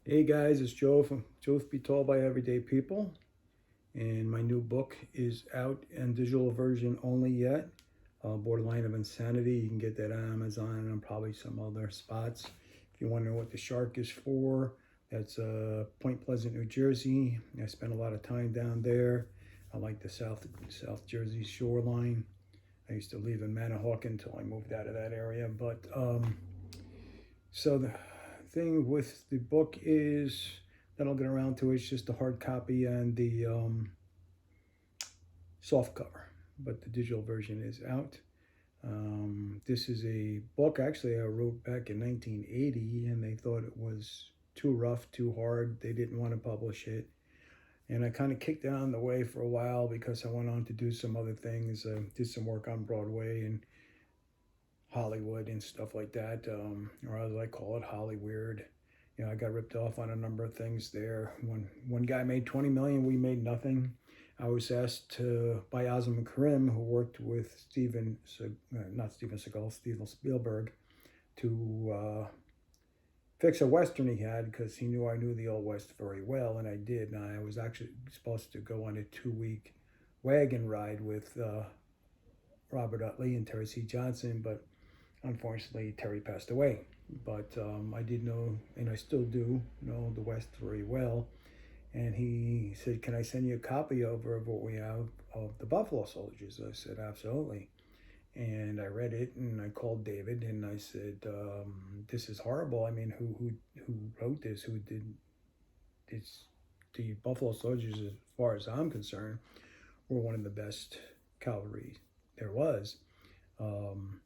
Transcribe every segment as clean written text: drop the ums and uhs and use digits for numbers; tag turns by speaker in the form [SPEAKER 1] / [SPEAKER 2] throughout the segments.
[SPEAKER 1] Hey guys, it's Joe from Truth Be Told by Everyday People, and my new book is out in digital version only yet. Borderline of Insanity. You can get that on Amazon and probably some other spots. If you want to know what the shark is for, that's Point Pleasant, New Jersey. I spent a lot of time down there. I like the South Jersey shoreline. I used to live in Manahawkin until I moved out of that area, but so the thing with the book is that I'll get around to it's just the hard copy and the soft cover, but the digital version is out. This is a book actually I wrote back in 1980, and they thought it was too rough, too hard. They didn't want to publish it. And I kind of kicked it on the way for a while because I went on to do some other things. Did some work on Broadway and Hollywood and stuff like that, or as I call it, Hollyweird. I got ripped off on a number of things there. When one guy made 20 million, we made nothing. I was asked to by Azam Karim, who worked with not Steven Seagal, Steven Spielberg, to fix a western he had because he knew I knew the Old West very well, and I did. And I was actually supposed to go on a 2 week wagon ride with Robert Utley and Terry C. Johnson, but unfortunately, Terry passed away. But I did know, and I still do know the West very well. And he said, "Can I send you a copy over of what we have of the Buffalo Soldiers?" I said, "Absolutely." And I read it, and I called David, and I said, "This is horrible. I mean, who wrote this? Who did this?" The Buffalo Soldiers, as far as I'm concerned, were one of the best cavalry there was. Um,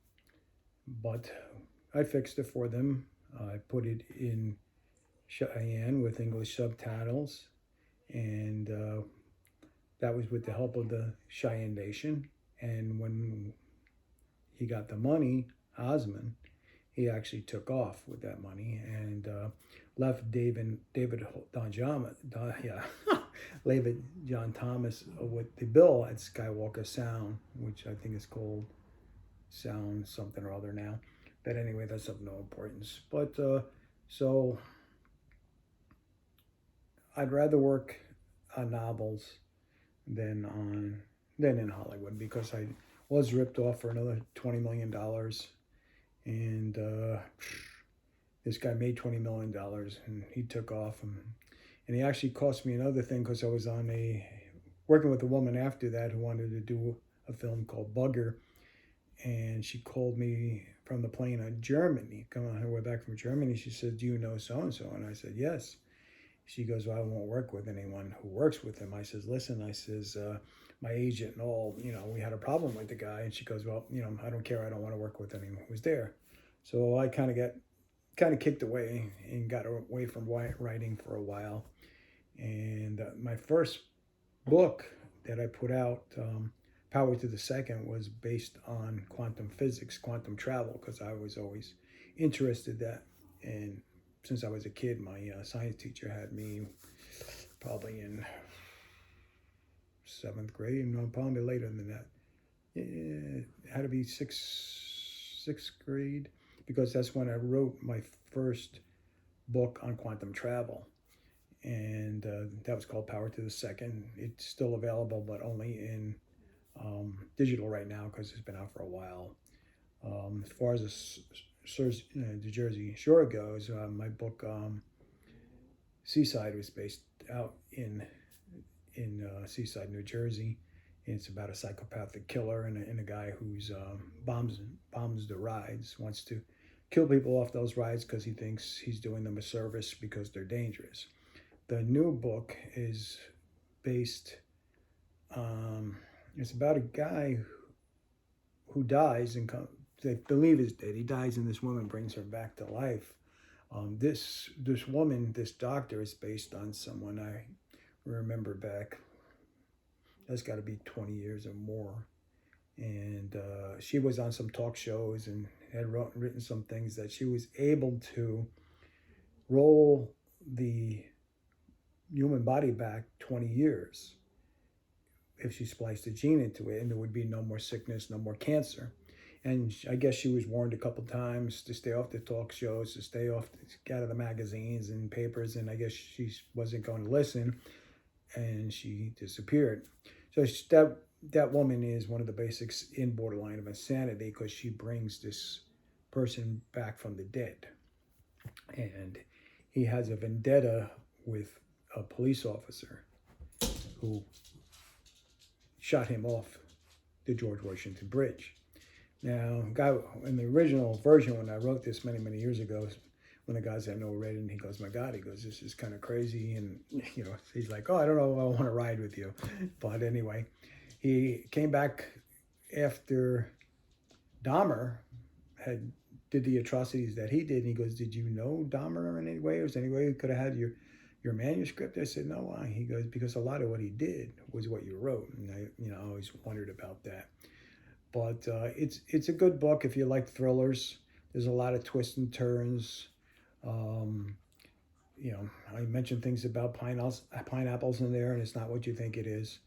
[SPEAKER 1] but I fixed it for them. I put it in Cheyenne with English subtitles, and that was with the help of the Cheyenne Nation. And when he got the money, Osman, he actually took off with that money and left David David John Thomas with the bill at Skywalker Sound, which I think is called Sound something or other now. But anyway, that's of no importance. But so I'd rather work on novels than on than in Hollywood because I was ripped off for another $20 million, and this guy made $20 million, and he took off, and he actually cost me another thing because I was on a working with a woman after that who wanted to do a film called Bugger, and she called me from the plane in Germany, coming on her way back from Germany. She said, "Do you know so and so?" And I said, "Yes." She goes, "Well, I won't work with anyone who works with him." I says, "Listen," I says, "my agent and all, we had a problem with the guy." And she goes, "Well, I don't care. I don't want to work with anyone who's there." So I kind of kicked away and got away from writing for a while. And my first book that I put out, Power to the Second, was based on quantum physics, quantum travel, because I was always interested in that. And since I was a kid, my science teacher had me probably in seventh grade, no, probably later than that. It had to be sixth grade because that's when I wrote my first book on quantum travel, and that was called Power to the Second. It's still available, but only in digital right now because it's been out for a while. As far as the Jersey Shore goes, my book Seaside was based out in Seaside, New Jersey. It's about a psychopathic killer and a guy who's bombs the rides, wants to kill people off those rides because he thinks he's doing them a service because they're dangerous. The new book is based. It's about a guy who dies and they believe is dead. He dies and this woman brings her back to life. This woman, this doctor, is based on someone I remember back. That's got to be 20 years or more. And she was on some talk shows and had written some things that she was able to roll the human body back 20 years if she spliced a gene into it, and there would be no more sickness, no more cancer. And I guess she was warned a couple times to stay off the talk shows, to stay off, out of the magazines and papers. And I guess she wasn't going to listen, and she disappeared. So that woman is one of the basics in borderline of insanity, because she brings this person back from the dead, and he has a vendetta with a police officer who shot him off the George Washington Bridge. Now, guy, in the original version, when I wrote this many years ago, when the guys I know read it, and he goes, "My God," he goes, "this is kind of crazy," and he's like, "Oh, I don't know if I want to ride with you," but anyway, he came back after Dahmer had did the atrocities that he did, and he goes, "Did you know Dahmer in any way? Or was there any way you could have had your manuscript?" I said, "No, why?" He goes, "Because a lot of what he did was what you wrote," and I always wondered about that. But it's a good book if you like thrillers. There's a lot of twists and turns. Um, I mentioned things about pineapples in there, and it's not what you think it is.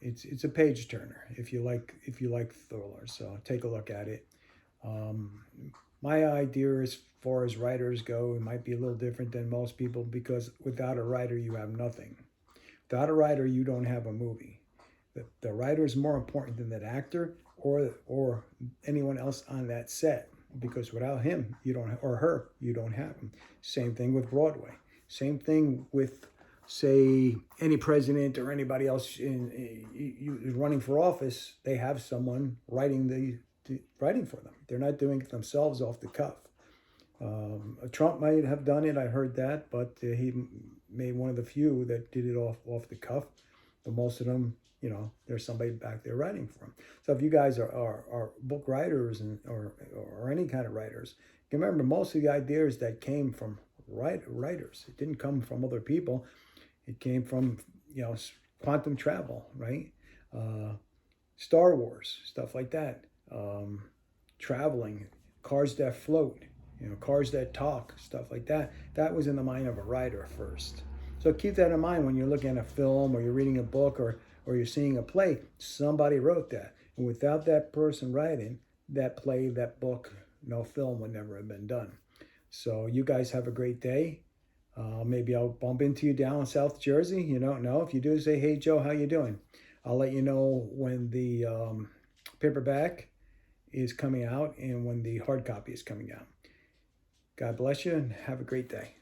[SPEAKER 1] It's a page turner if you like thrillers. So take a look at it. Um, my idea as far as writers go, it might be a little different than most people, because without a writer, you have nothing. Without a writer, you don't have a movie. The writer is more important than that actor or anyone else on that set, because without him, you don't, or her, you don't have him. Same thing with Broadway. Same thing with, say, any president or anybody else running for office. They have someone writing writing for them. They're not doing it themselves off the cuff. Trump might have done it, I heard that, but he made one of the few that did it off the cuff. But most of them, there's somebody back there writing for them. So if you guys are book writers or any kind of writers, remember, most of the ideas that came from writers. It didn't come from other people. It came from, quantum travel, right? Star Wars, stuff like that. Traveling, cars that float, cars that talk, stuff like that. That was in the mind of a writer first. So keep that in mind when you're looking at a film, or you're reading a book, or you're seeing a play. Somebody wrote that. And without that person writing that play, that book, no film would never have been done. So you guys have a great day. Maybe I'll bump into you down in South Jersey. You don't know. If you do, say, "Hey, Joe, how you doing?" I'll let you know when the paperback is coming out and when the hard copy is coming out. God bless you and have a great day.